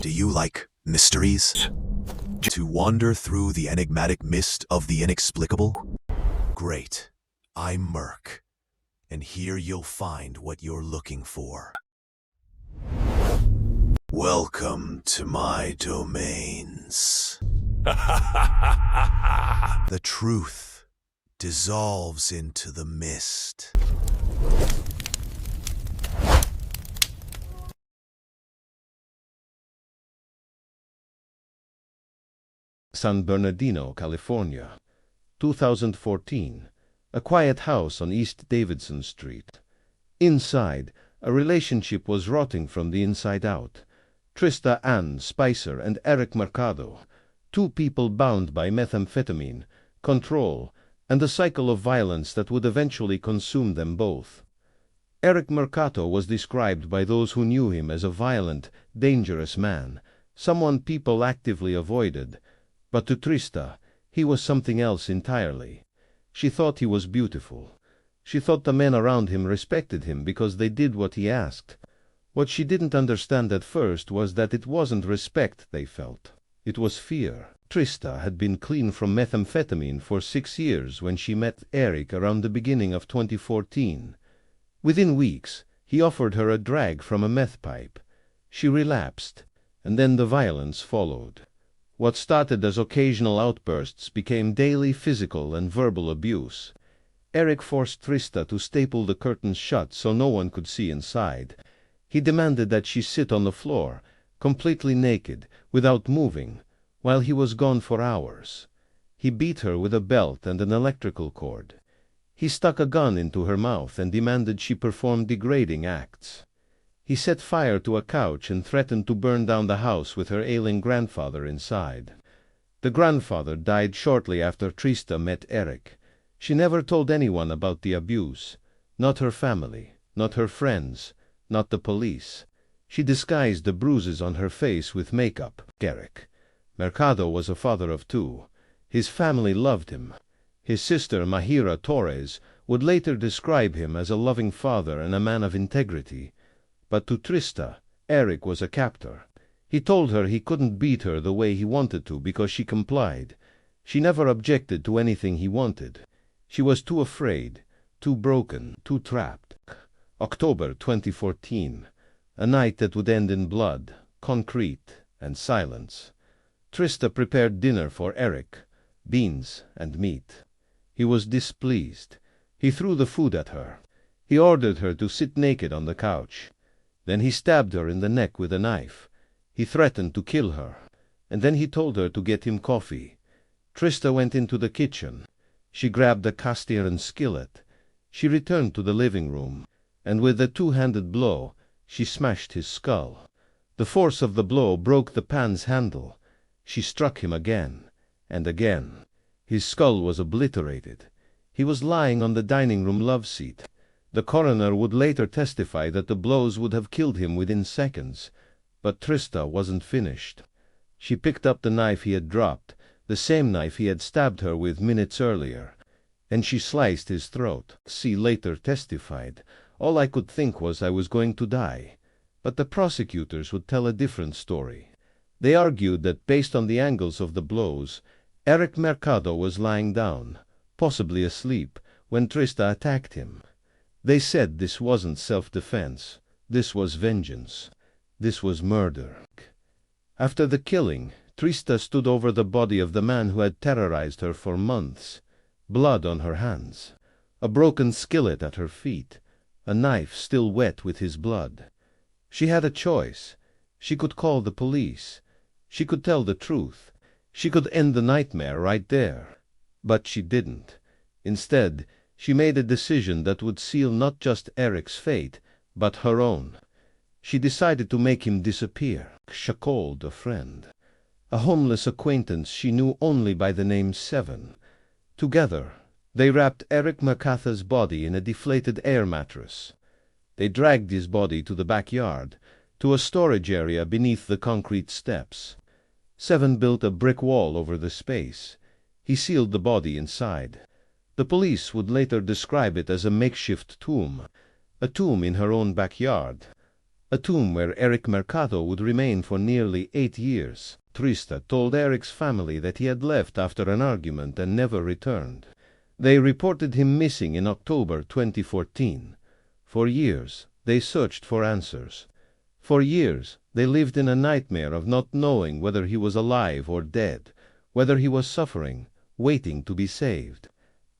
Do you like mysteries? To wander through the enigmatic mist of the inexplicable? Great. I'm Murk, and here you'll find what you're looking for. Welcome to my domains. The truth dissolves into the mist. San Bernardino, California, 2014. A quiet house on East Davidson Street. Inside, a relationship was rotting from the inside out. Trista Ann Spicer and Eric Mercado, two people bound by methamphetamine, control, and a cycle of violence that would eventually consume them both. Eric Mercado was described by those who knew him as a violent, dangerous man, someone people actively avoided. But to Trista, he was something else entirely. She thought he was beautiful. She thought the men around him respected him because they did what he asked. What she didn't understand at first was that it wasn't respect they felt. It was fear. Trista had been clean from methamphetamine for 6 years when she met Eric around the beginning of 2014. Within weeks, he offered her a drag from a meth pipe. She relapsed, and then the violence followed. What started as occasional outbursts became daily physical and verbal abuse. Eric forced Trista to staple the curtains shut so no one could see inside. He demanded that she sit on the floor, completely naked, without moving, while he was gone for hours. He beat her with a belt and an electrical cord. He stuck a gun into her mouth and demanded she perform degrading acts. He set fire to a couch and threatened to burn down the house with her ailing grandfather inside. The grandfather died shortly after Trista met Eric. She never told anyone about the abuse. Not her family, not her friends, not the police. She disguised the bruises on her face with makeup. Eric Mercado was a father of 2. His family loved him. His sister Mahira Torres would later describe him as a loving father and a man of integrity. But to Trista, Eric was a captor. He told her he couldn't beat her the way he wanted to because she complied. She never objected to anything he wanted. She was too afraid, too broken, too trapped. October 2014. A night that would end in blood, concrete, and silence. Trista prepared dinner for Eric, beans and meat. He was displeased. He threw the food at her. He ordered her to sit naked on the couch. Then he stabbed her in the neck with a knife. He threatened to kill her. And then he told her to get him coffee. Trista went into the kitchen. She grabbed a cast iron skillet. She returned to the living room, and with a two-handed blow, she smashed his skull. The force of the blow broke the pan's handle. She struck him again, and again. His skull was obliterated. He was lying on the dining room love seat. The coroner would later testify that the blows would have killed him within seconds. But Trista wasn't finished. She picked up the knife he had dropped, the same knife he had stabbed her with minutes earlier, and she sliced his throat. She later testified, "All I could think was I was going to die." But the prosecutors would tell a different story. They argued that based on the angles of the blows, Eric Mercado was lying down, possibly asleep, when Trista attacked him. They said this wasn't self-defense. This was vengeance. This was murder. After the killing, Trista stood over the body of the man who had terrorized her for months. Blood on her hands. A broken skillet at her feet. A knife still wet with his blood. She had a choice. She could call the police. She could tell the truth. She could end the nightmare right there. But she didn't. Instead, she made a decision that would seal not just Eric's fate, but her own. She decided to make him disappear. She called a friend. A homeless acquaintance she knew only by the name Seven. Together, they wrapped Eric Mercado's body in a deflated air mattress. They dragged his body to the backyard, to a storage area beneath the concrete steps. Seven built a brick wall over the space. He sealed the body inside. The police would later describe it as a makeshift tomb, a tomb in her own backyard. a tomb where Eric Mercado would remain for nearly 8 years. Trista told Eric's family that he had left after an argument and never returned. They reported him missing in October 2014. For years, they searched for answers. For years, they lived in a nightmare of not knowing whether he was alive or dead, whether he was suffering, waiting to be saved.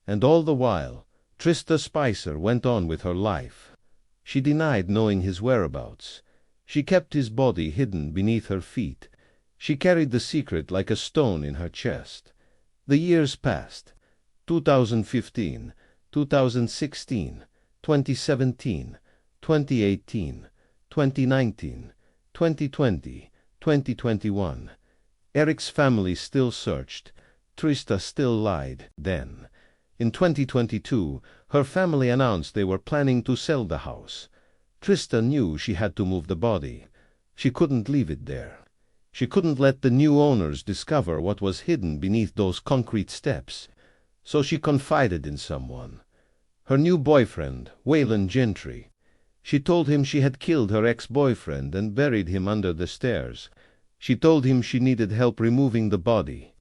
And all the while, Trista Spicer went on with her life. She denied knowing his whereabouts. She kept his body hidden beneath her feet. She carried the secret like a stone in her chest. The years passed. 2015, 2016, 2017, 2018, 2019, 2020, 2021. Eric's family still searched. Trista still lied. Then, in 2022, her family announced they were planning to sell the house. Trista knew she had to move the body. She couldn't leave it there. She couldn't let the new owners discover what was hidden beneath those concrete steps. So she confided in someone. Her new boyfriend, Waylan Gentry. She told him she had killed her ex-boyfriend and buried him under the stairs. She told him she needed help removing the body.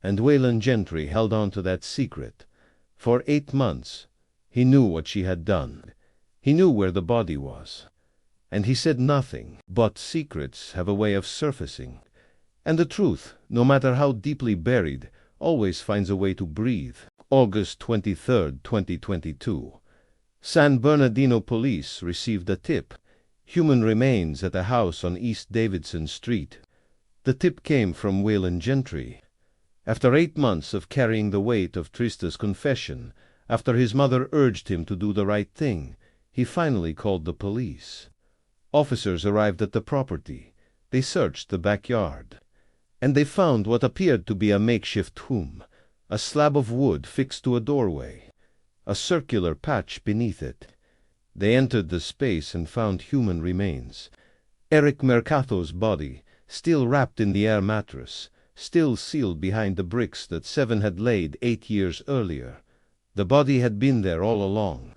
And Waylan Gentry held on to that secret. For 8 months, he knew what she had done. He knew where the body was. And he said nothing, but secrets have a way of surfacing. And the truth, no matter how deeply buried, always finds a way to breathe. August 23, 2022. San Bernardino police received a tip. Human remains at a house on East Davidson Street. The tip came from Waylan Gentry. After 8 months of carrying the weight of Trista's confession, after his mother urged him to do the right thing, he finally called the police. Officers arrived at the property. They searched the backyard. And they found what appeared to be a makeshift tomb, a slab of wood fixed to a doorway, a circular patch beneath it. They entered the space and found human remains. Eric Mercado's body, still wrapped in the air mattress, still sealed behind the bricks that Seven had laid 8 years earlier. The body had been there all along,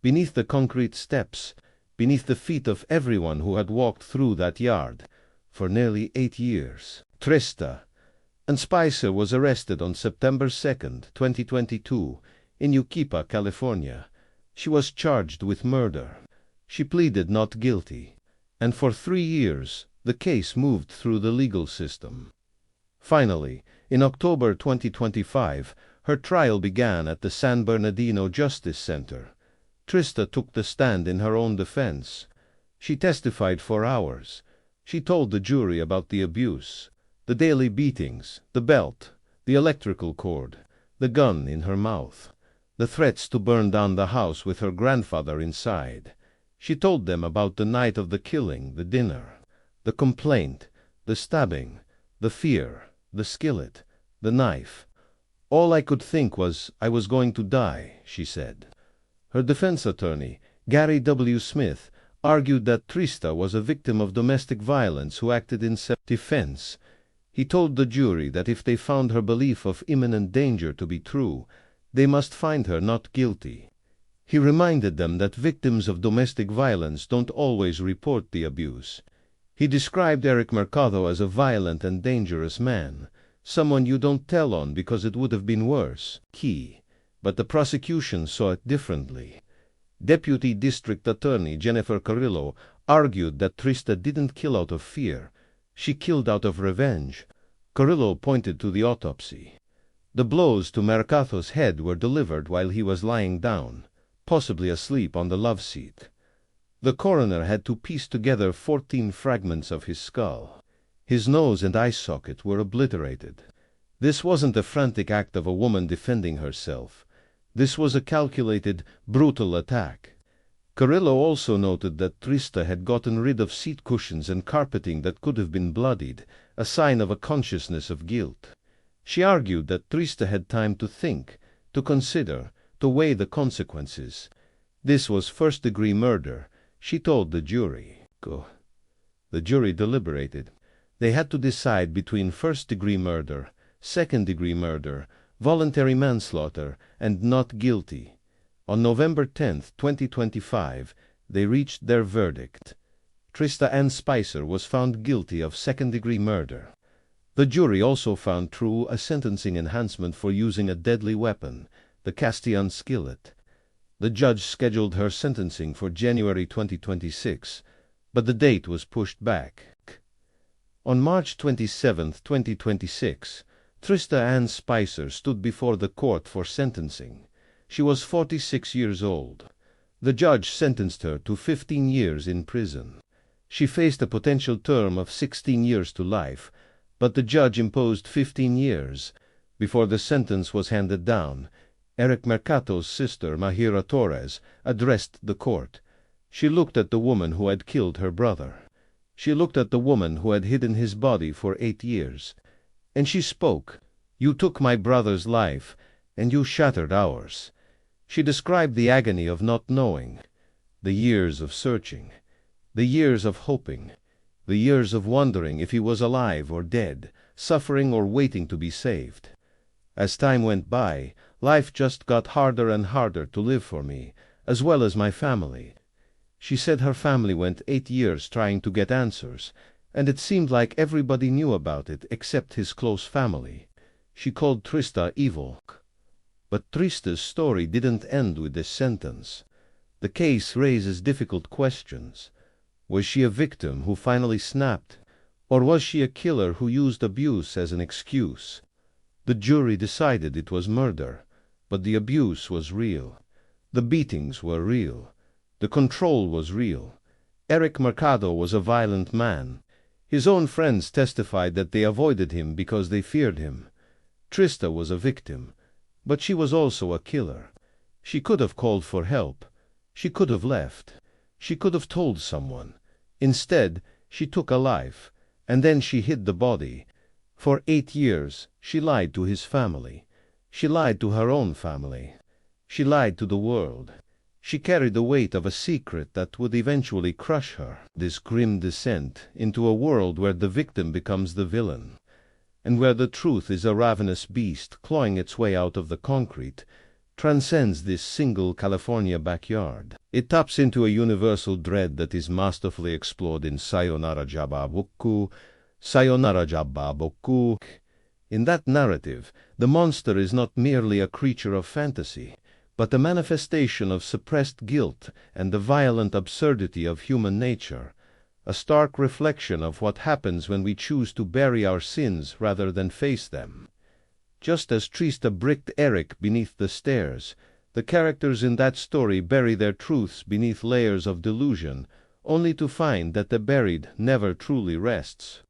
beneath the concrete steps, beneath the feet of everyone who had walked through that yard, for nearly 8 years. Trista Ann Spicer was arrested on September 2, 2022, in Yucaipa, California. She was charged with murder. She pleaded not guilty, and for 3 years the case moved through the legal system. Finally, in October 2025, her trial began at the San Bernardino Justice Center. Trista took the stand in her own defense. She testified for hours. She told the jury about the abuse, the daily beatings, the belt, the electrical cord, the gun in her mouth, the threats to burn down the house with her grandfather inside. She told them about the night of the killing, the dinner, the complaint, the stabbing, the fear, the skillet, the knife. All I could think was I was going to die, she said. Her defense attorney, Gary W. Smith, argued that Trista was a victim of domestic violence who acted in self-defense. He told the jury that if they found her belief of imminent danger to be true, they must find her not guilty. He reminded them that victims of domestic violence don't always report the abuse. He described Eric Mercado as a violent and dangerous man, someone you don't tell on because it would have been worse. But the prosecution saw it differently. Deputy District Attorney Jennifer Carrillo argued that Trista didn't kill out of fear. She killed out of revenge. Carrillo pointed to the autopsy. The blows to Mercado's head were delivered while he was lying down, possibly asleep on the love seat. The coroner had to piece together 14 fragments of his skull. His nose and eye socket were obliterated. This wasn't a frantic act of a woman defending herself. This was a calculated, brutal attack. Carrillo also noted that Trista had gotten rid of seat cushions and carpeting that could have been bloodied, a sign of a consciousness of guilt. She argued that Trista had time to think, to consider, to weigh the consequences. This was first-degree murder, she told the jury. The jury deliberated. They had to decide between first-degree murder, second-degree murder, voluntary manslaughter, and not guilty. On November 10, 2025, they reached their verdict. Trista Ann Spicer was found guilty of second-degree murder. The jury also found true a sentencing enhancement for using a deadly weapon, the Castillon skillet. The judge scheduled her sentencing for January 2026, but the date was pushed back. On March 27, 2026, Trista Ann Spicer stood before the court for sentencing. She was 46 years old. The judge sentenced her to 15 years in prison. She faced a potential term of 16 years to life, but the judge imposed 15 years. Before the sentence was handed down, Eric Mercado's sister, Mahira Torres, addressed the court. She looked at the woman who had killed her brother. She looked at the woman who had hidden his body for 8 years. And she spoke. "You took my brother's life, and you shattered ours." She described the agony of not knowing, the years of searching, the years of hoping, the years of wondering if he was alive or dead, suffering or waiting to be saved. As time went by, life just got harder and harder to live for me, as well as my family. She said her family went 8 years trying to get answers, and it seemed like everybody knew about it except his close family. She called Trista evil. But Trista's story didn't end with this sentence. The case raises difficult questions. Was she a victim who finally snapped, or was she a killer who used abuse as an excuse? The jury decided it was murder, but the abuse was real. The beatings were real. The control was real. Eric Mercado was a violent man. His own friends testified that they avoided him because they feared him. Trista was a victim, but she was also a killer. She could have called for help. She could have left. She could have told someone. Instead, she took a life, and then she hid the body. For 8 years, she lied to his family. She lied to her own family. She lied to the world. She carried the weight of a secret that would eventually crush her. This grim descent into a world where the victim becomes the villain, and where the truth is a ravenous beast clawing its way out of the concrete, transcends this single California backyard. It taps into a universal dread that is masterfully explored in Sayonara Jabberwock. Sayonara Jabberwock. In that narrative, the monster is not merely a creature of fantasy, but a manifestation of suppressed guilt and the violent absurdity of human nature, a stark reflection of what happens when we choose to bury our sins rather than face them. Just as Trista bricked Eric beneath the stairs, the characters in that story bury their truths beneath layers of delusion, only to find that the buried never truly rests.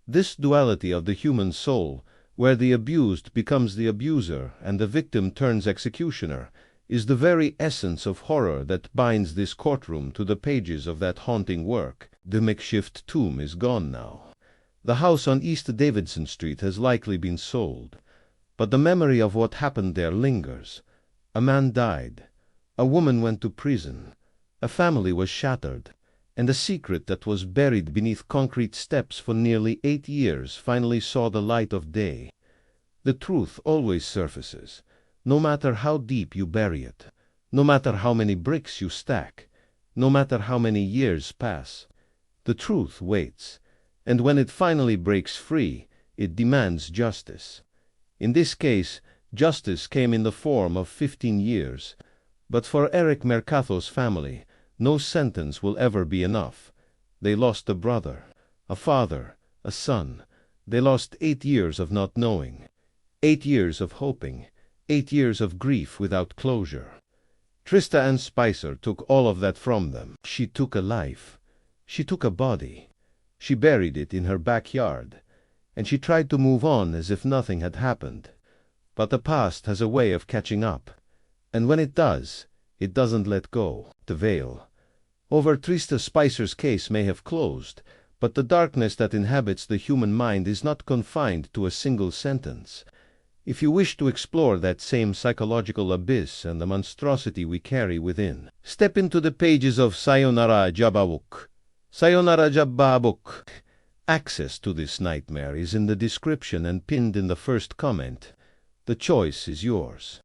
This duality of the human soul, where the abused becomes the abuser and the victim turns executioner, is the very essence of horror that binds this courtroom to the pages of that haunting work. The makeshift tomb is gone now. The house on East Davidson Street has likely been sold. But the memory of what happened there lingers. A man died. A woman went to prison. A family was shattered. And a secret that was buried beneath concrete steps for nearly 8 years finally saw the light of day. The truth always surfaces, no matter how deep you bury it, no matter how many bricks you stack, no matter how many years pass. The truth waits, and when it finally breaks free, it demands justice. In this case, justice came in the form of 15 years, but for Eric Mercado's family, no sentence will ever be enough. They lost a brother, a father, a son. They lost 8 years of not knowing, 8 years of hoping, 8 years of grief without closure. Trista Ann Spicer took all of that from them. She took a life. She took a body. She buried it in her backyard, and she tried to move on as if nothing had happened. But the past has a way of catching up, and when it does, it doesn't let go. The veil over Trista Spicer's case may have closed, but the darkness that inhabits the human mind is not confined to a single sentence. If you wish to explore that same psychological abyss and the monstrosity we carry within, step into the pages of Sayonara Jabberwock. Sayonara Jabberwock. Access to this nightmare is in the description and pinned in the first comment. The choice is yours.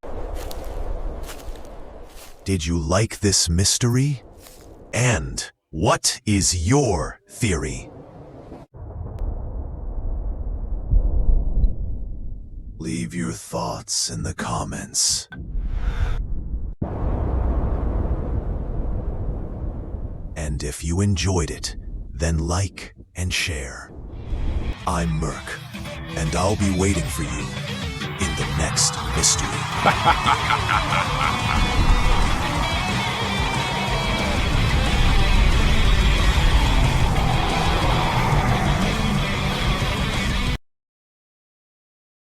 Did you like this mystery? And What is your theory? Leave your thoughts in the comments. And if you enjoyed it, then like and share. I'm Murk, and I'll be waiting for you in the next mystery.